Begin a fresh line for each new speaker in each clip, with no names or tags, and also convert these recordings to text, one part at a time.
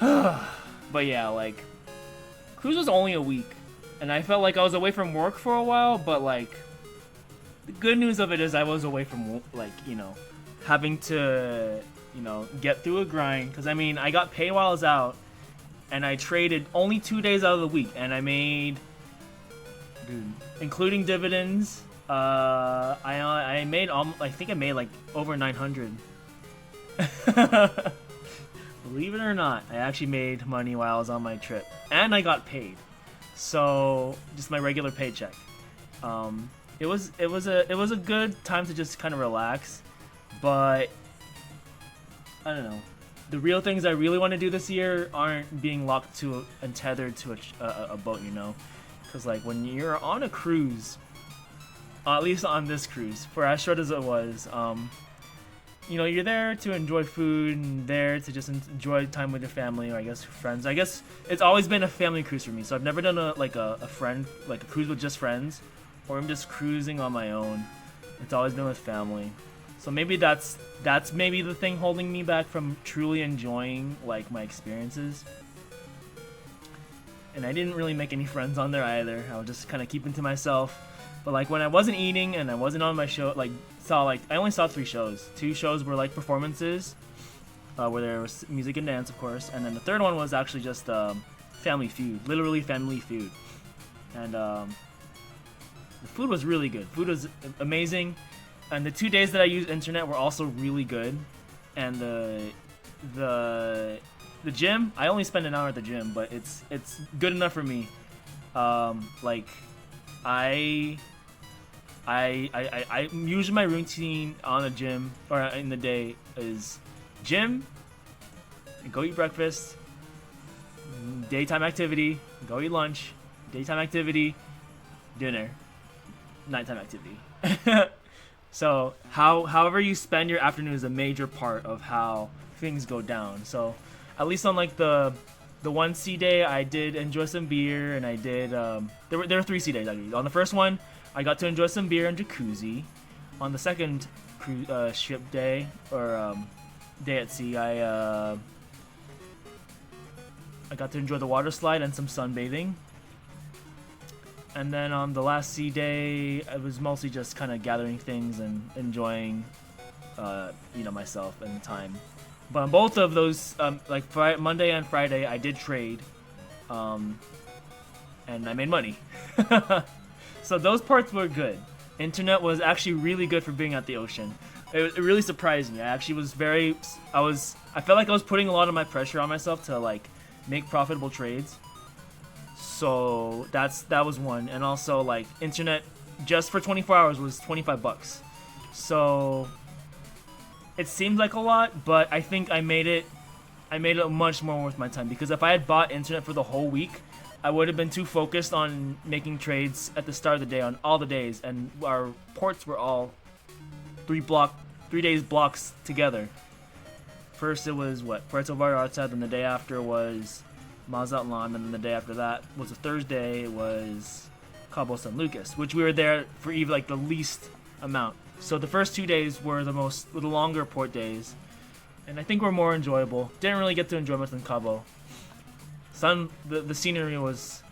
But yeah, like, cruise was only a week, and I felt like I was away from work for a while, but like, the good news of it is I was away from, like, having to, get through a grind, because I mean, I got paid while I was out, and I traded only 2 days out of the week, and I made, dude, including dividends, I made, I think I made like over 900. Believe it or not, I actually made money while I was on my trip, and I got paid. So just my regular paycheck. It was a good time to just kind of relax, but I don't know. The real things I really want to do this year aren't being locked to and tethered to a boat, because like when you're on a cruise, at least on this cruise, for as short as it was, you're there to enjoy food and there to just enjoy time with your family or I guess friends. I guess it's always been a family cruise for me, so I've never done a friend, like a cruise with just friends, or I'm just cruising on my own. It's always been with family. So maybe that's maybe the thing holding me back from truly enjoying like my experiences. And I didn't really make any friends on there either. I was just kind of keeping to myself. But like when I wasn't eating and I wasn't on my show, I only saw 3 shows. 2 shows were like performances, where there was music and dance, of course, and then the third one was actually just Family Feud, literally Family Feud, and the food was really good. Food was amazing, and the 2 days that I used internet were also really good, and the gym, I only spent an hour at the gym, but it's good enough for me. I usually my routine on the gym or in the day is gym, go eat breakfast, daytime activity, go eat lunch, daytime activity, dinner, nighttime activity. So however you spend your afternoon is a major part of how things go down. So at least on like the 1C day, I did enjoy some beer, and I did there were 3 C days actually. On the first one, I got to enjoy some beer and jacuzzi. On the second ship day or day at sea, I got to enjoy the water slide and some sunbathing. And then on the last sea day, I was mostly just kind of gathering things and enjoying, myself and time. But on both of those, Monday and Friday, I did trade, and I made money. So those parts were good. Internet was actually really good for being at the ocean. It really surprised me. I actually was I felt like I was putting a lot of my pressure on myself to like make profitable trades. So that was one, and also like internet just for 24 hours was $25. So it seemed like a lot, but I think I made it much more worth my time, because if I had bought internet for the whole week, I would have been too focused on making trades at the start of the day on all the days, and our ports were all 3 days blocks together. First it was Puerto Vallarta, then the day after was Mazatlan, and then the day after that was a Thursday, it was Cabo San Lucas, which we were there for even like the least amount. So the first 2 days were the longer port days, and I think were more enjoyable. Didn't really get to enjoy much in Cabo. The scenery was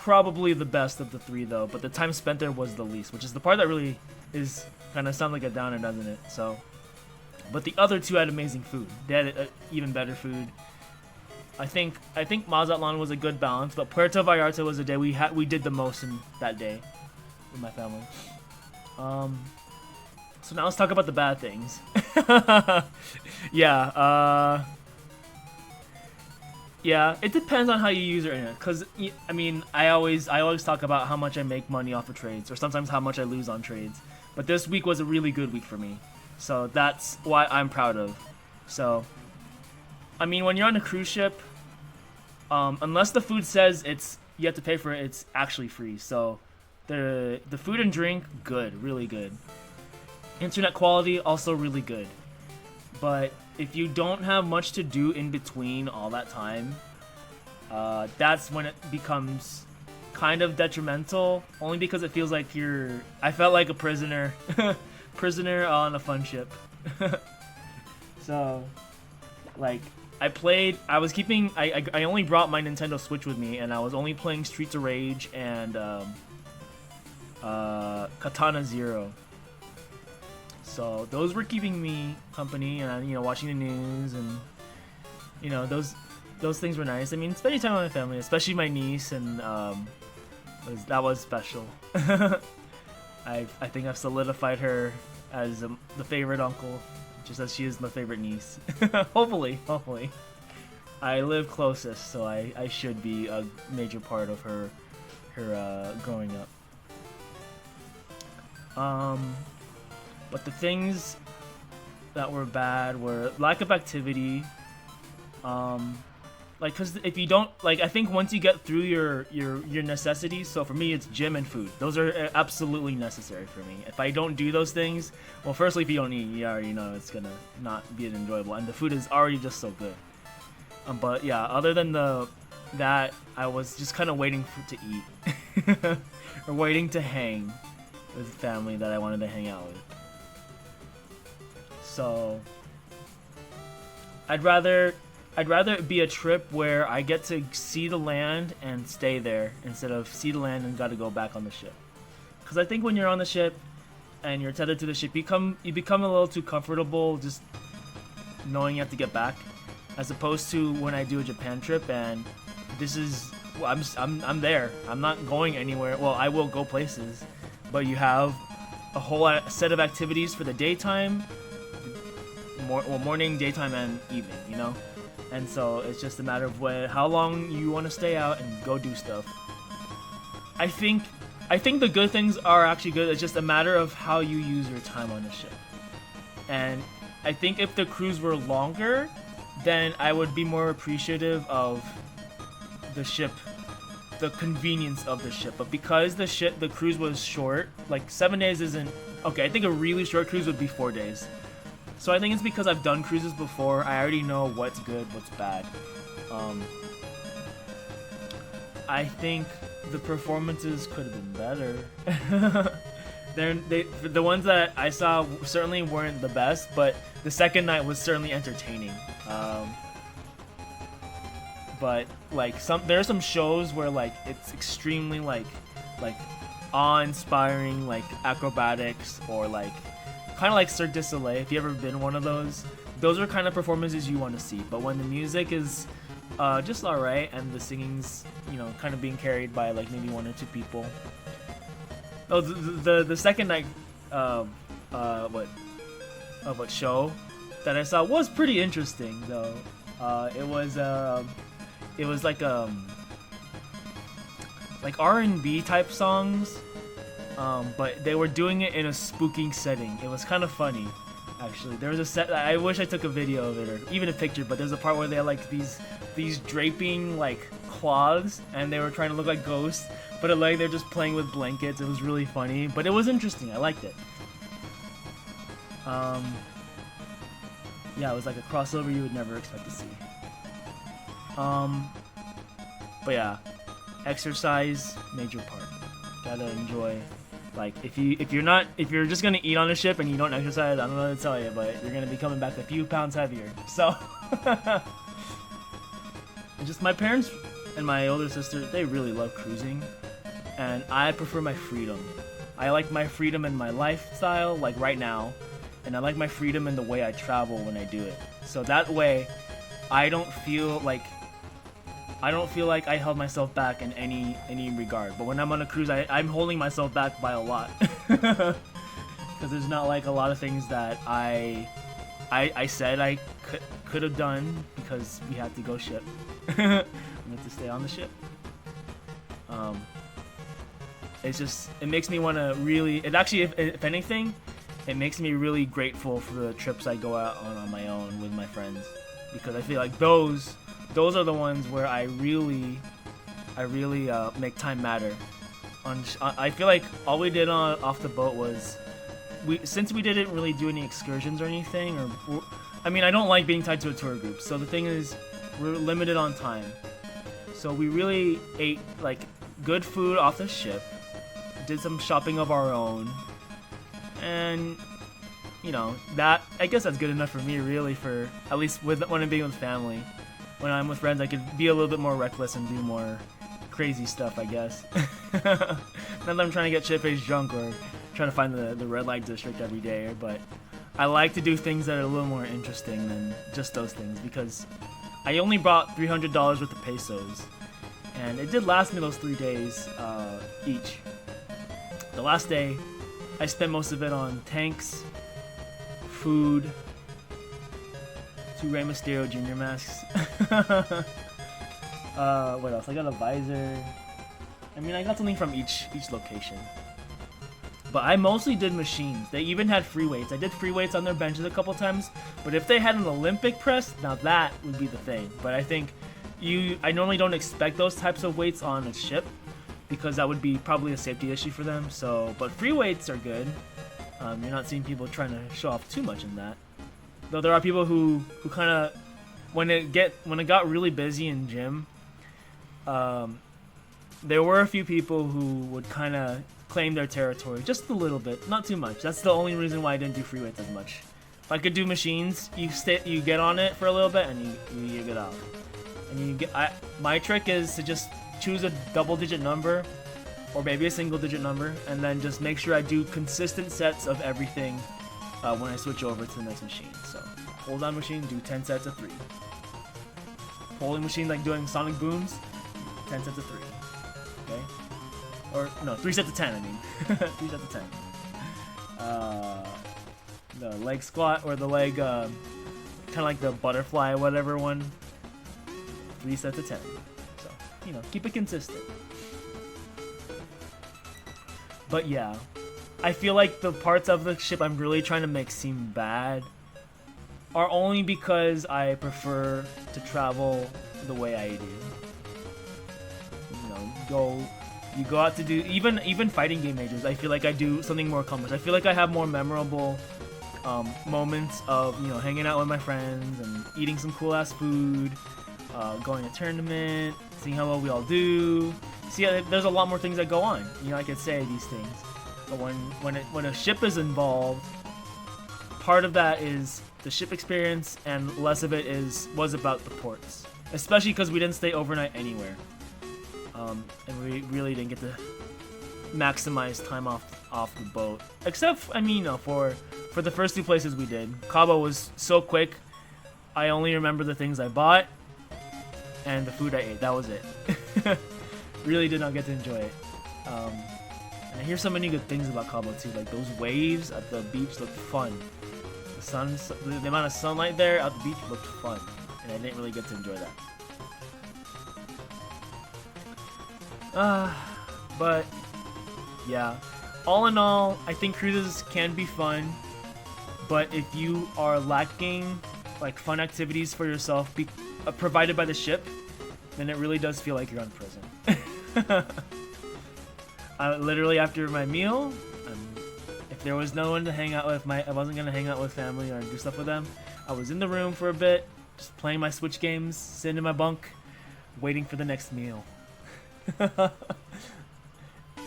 probably the best of the 3 though, but the time spent there was the least, which is the part that really is kind of sound like a downer, doesn't it? So, but the other 2 had amazing food. They had even better food. I think Mazatlan was a good balance, but Puerto Vallarta was the day we did the most in that day with my family. So now let's talk about the bad things. Yeah, it depends on how you use your internet. Cause I mean, I always talk about how much I make money off of trades, or sometimes how much I lose on trades. But this week was a really good week for me, so that's why I'm proud of. So, I mean, when you're on a cruise ship, unless the food says you have to pay for it, it's actually free. So, the food and drink, good, really good. Internet quality, also really good. But if you don't have much to do in between all that time, that's when it becomes kind of detrimental, only because it feels like I felt like a prisoner on a fun ship. So, like, I was keeping. I only brought my Nintendo Switch with me, and I was only playing Streets of Rage and Katana Zero. So those were keeping me company, and watching the news, and those things were nice. I mean, spending time with my family, especially my niece, and that was special. I think I've solidified her as the favorite uncle, just as she is my favorite niece. Hopefully. I live closest, so I should be a major part of her growing up. But the things that were bad were lack of activity. Like, cause if you don't, like, I think once you get through your necessities, so for me it's gym and food. Those are absolutely necessary for me. If I don't do those things, well, firstly, if you don't eat, you already know it's gonna not be as enjoyable, and the food is already just so good. But yeah, other than that, I was just kind of waiting to eat, or waiting to hang with family that I wanted to hang out with. So I'd rather it be a trip where I get to see the land and stay there instead of see the land and got to go back on the ship. Because I think when you're on the ship and you're tethered to the ship, you become a little too comfortable just knowing you have to get back, as opposed to when I do a Japan trip and I'm there. I'm not going anywhere. Well, I will go places, but you have a whole set of activities for the daytime, morning, daytime, and evening. And so it's just a matter of how long you want to stay out and go do stuff. I think the good things are actually good. It's just a matter of how you use your time on the ship. And I think if the cruise were longer, then I would be more appreciative of the ship, the convenience of the ship. But because the cruise was short, like 7 days isn't okay. I think a really short cruise would be 4 days. So I think it's because I've done cruises before. I already know what's good, what's bad. I think the performances could have been better. The ones that I saw certainly weren't the best, but the second night was certainly entertaining. But like there are some shows where like it's extremely like awe-inspiring, like acrobatics, or like kind of like Cirque du Soleil. If you ever been one of those are kind of performances you want to see. But when the music is just alright and the singing's kind of being carried by like maybe one or two people. Oh, the second night what show that I saw was pretty interesting though. It was like R&B type songs. But they were doing it in a spooky setting. It was kind of funny, actually. There was a set. I wish I took a video of it or even a picture. But there's a part where they had like these draping like cloths, and they were trying to look like ghosts. But they're just playing with blankets. It was really funny, but it was interesting. I liked it. Yeah, it was like a crossover you would never expect to see. But yeah, exercise, major part. Gotta enjoy. Like if you're just gonna eat on a ship and you don't exercise, I don't know what to tell you, but you're gonna be coming back a few pounds heavier. So just my parents and my older sister, they really love cruising, and I prefer my freedom. I like my freedom in my lifestyle, like right now, and I like my freedom in the way I travel when I do it. So that way, I don't feel like I held myself back in any regard. But when I'm on a cruise, I'm holding myself back by a lot. Because there's not like a lot of things that I said I could have done because we had to go ship. We had to stay on the ship. It makes me want to really, if anything, it makes me really grateful for the trips I go out on my own with my friends. Because I feel like those are the ones where I really make time matter. I feel like all we did off the boat was since we didn't really do any excursions or anything, I don't like being tied to a tour group. So the thing is, we're limited on time. So we really ate like good food off the ship, did some shopping of our own, and you know, that I guess that's good enough for me, really. For at least when I'm being with family. When I'm with friends, I could be a little bit more reckless and do more crazy stuff, I guess. Not that I'm trying to get shit-faced drunk or trying to find the red light district every day, but I like to do things that are a little more interesting than just those things, because I only brought $300 worth of pesos, and it did last me those 3 days each. The last day, I spent most of it on tanks, food, 2 Rey Mysterio Jr. masks. What else? I got a visor. I mean, I got something from each location. But I mostly did machines. They even had free weights. I did free weights on their benches a couple times. But if they had an Olympic press, now that would be the thing. But I think I normally don't expect those types of weights on a ship, because that would be probably a safety issue for them. So, but free weights are good. You're not seeing people trying to show off too much in that. Though there are people who kind of, when it got really busy in gym, there were a few people who would kind of claim their territory just a little bit, not too much. That's the only reason why I didn't do free weights as much. If I could do machines, you get on it for a little bit and you get out. And my trick is to just choose a double-digit number, or maybe a single-digit number, and then just make sure I do consistent sets of everything when I switch over to the next machine. So, hold down machine, do 10 sets of 3. Holding machine, like doing sonic booms, 10 sets of 3. Okay? Or, no, 3 sets of 10, I mean. 3 sets of 10. The leg squat, or the leg, kind of like the butterfly, whatever one. 3 sets of 10. So, you know, keep it consistent. But yeah, I feel like the parts of the ship I'm really trying to make seem bad are only because I prefer to travel the way I do. You know, you go out to do even fighting game majors. I feel like I do something more accomplished. I feel like I have more memorable moments of, you know, hanging out with my friends and eating some cool ass food, going to tournament, seeing how well we all do. See, there's a lot more things that go on. You know, I could say these things, but when a ship is involved, part of that is the ship experience, and less of it was about the ports. Especially because we didn't stay overnight anywhere, and we really didn't get to maximize time off the boat. Except, I mean, for the first 2 places we did, Cabo was so quick. I only remember the things I bought and the food I ate. That was it. Really did not get to enjoy it. And I hear so many good things about Cabo too. Like, those waves at the beach looked fun. The amount of sunlight there at the beach looked fun, and I didn't really get to enjoy that. But yeah, all in all, I think cruises can be fun, but if you are lacking like fun activities for yourself provided by the ship, then it really does feel like you're on prison. Literally after my meal, if there was no one to hang out with, I wasn't gonna hang out with family or do stuff with them, I was in the room for a bit, just playing my Switch games, sitting in my bunk, waiting for the next meal.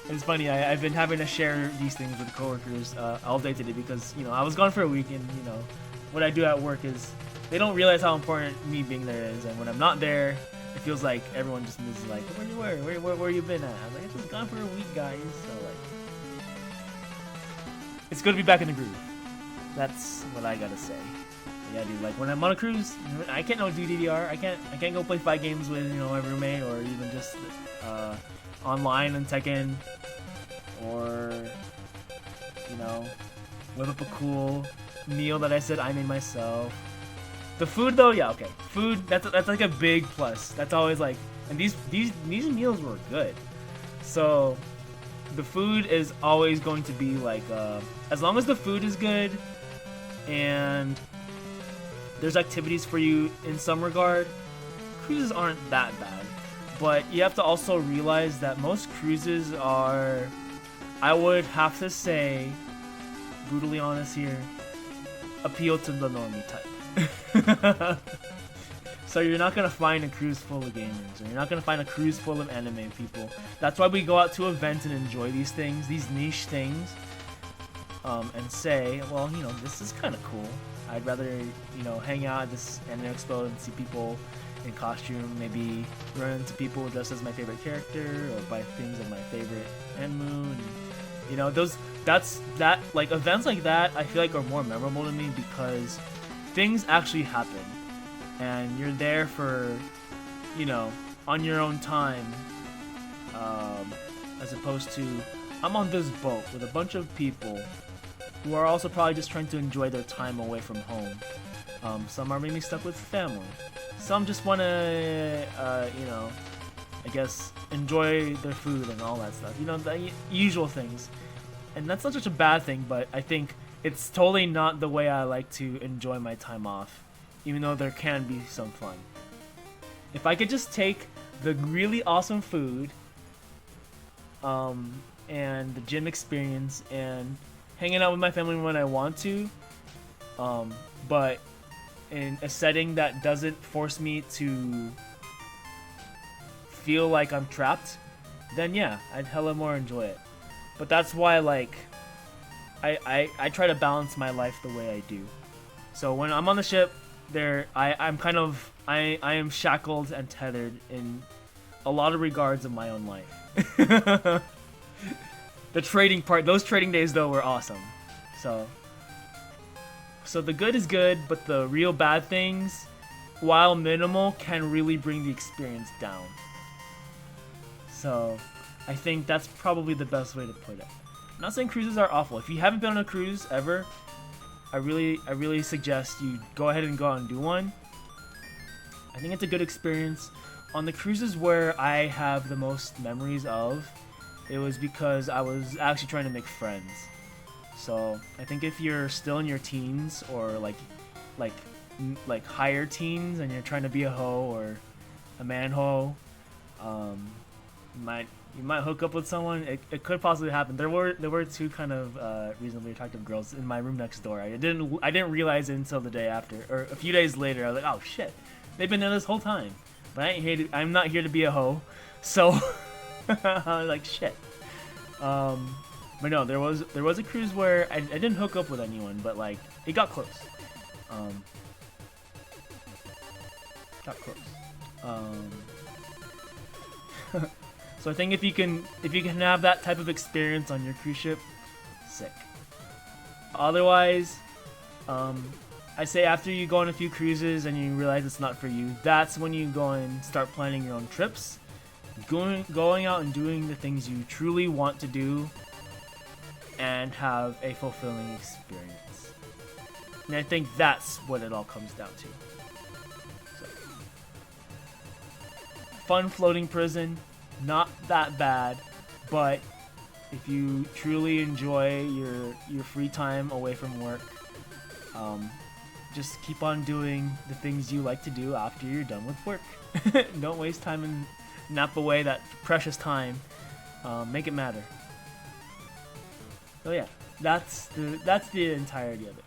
It's funny, I've been having to share these things with coworkers all day today because, you know, I was gone for a week, and, you know, what I do at work is they don't realize how important me being there is, and when I'm not there, it feels like everyone just is like, where you were? Where you been at? I was like, I was gone for a week, guys. So like, it's good to be back in the groove. That's what I gotta say. Yeah, dude. Like when I'm on a cruise, I can't do DDR. I can't go play fight games with, you know, my roommate, or even just online and Tekken, or, you know, whip up a cool meal that I said I made myself. The food though, yeah, okay. Food, that's like a big plus. That's always like, and these meals were good. So the food is always going to be like, as long as the food is good and there's activities for you in some regard, cruises aren't that bad. But you have to also realize that most cruises are, I would have to say, brutally honest here, appeal to the normie type. So you're not gonna find a cruise full of gamers, or you're not gonna find a cruise full of anime people. That's why we go out to events and enjoy these things, these niche things. and say, well, this is kind of cool. I'd rather, hang out at this anime expo and see people in costume, maybe run into people dressed as my favorite character, or buy things of my favorite anime. And, events like that, I feel like are more memorable to me because things actually happen, and you're there for, on your own time, as opposed to I'm on this boat with a bunch of people who are also probably just trying to enjoy their time away from home. Some are maybe stuck with family. Some just want to, I guess, enjoy their food and all that stuff. The usual things. And that's not such a bad thing, but I think it's totally not the way I like to enjoy my time off, even though there can be some fun. If I could just take the really awesome food, and the gym experience, and hanging out with my family when I want to, but in a setting that doesn't force me to feel like I'm trapped, then yeah, I'd hella more enjoy it. But that's why, I try to balance my life the way I do. So when I'm on the ship, I am shackled and tethered in a lot of regards of my own life. The trading part, those trading days though were awesome. So the good is good, but the real bad things, while minimal, can really bring the experience down. So I think that's probably the best way to put it. I'm not saying cruises are awful. If you haven't been on a cruise ever, I really suggest you go ahead and go out and do one. I think it's a good experience. On the cruises where I have the most memories of, it was because I was actually trying to make friends. So I think if you're still in your teens, or like higher teens, and you're trying to be a hoe or a man hoe, you might hook up with someone. It could possibly happen. There were two kind of reasonably attractive girls in my room next door. I didn't realize it until the day after, or a few days later. I was like, oh shit, they've been there this whole time. But I'm not here to be a hoe, so I was like, shit. But no, there was a cruise where I didn't hook up with anyone, but it got close. Got close. So I think if you can have that type of experience on your cruise ship, sick. Otherwise, I say after you go on a few cruises and you realize it's not for you, that's when you go and start planning your own trips, going out and doing the things you truly want to do, and have a fulfilling experience. And I think that's what it all comes down to. So, fun floating prison, not that bad, but if you truly enjoy your free time away from work, just keep on doing the things you like to do after you're done with work. Don't waste time and nap away that precious time. Make it matter. So yeah, that's the entirety of it.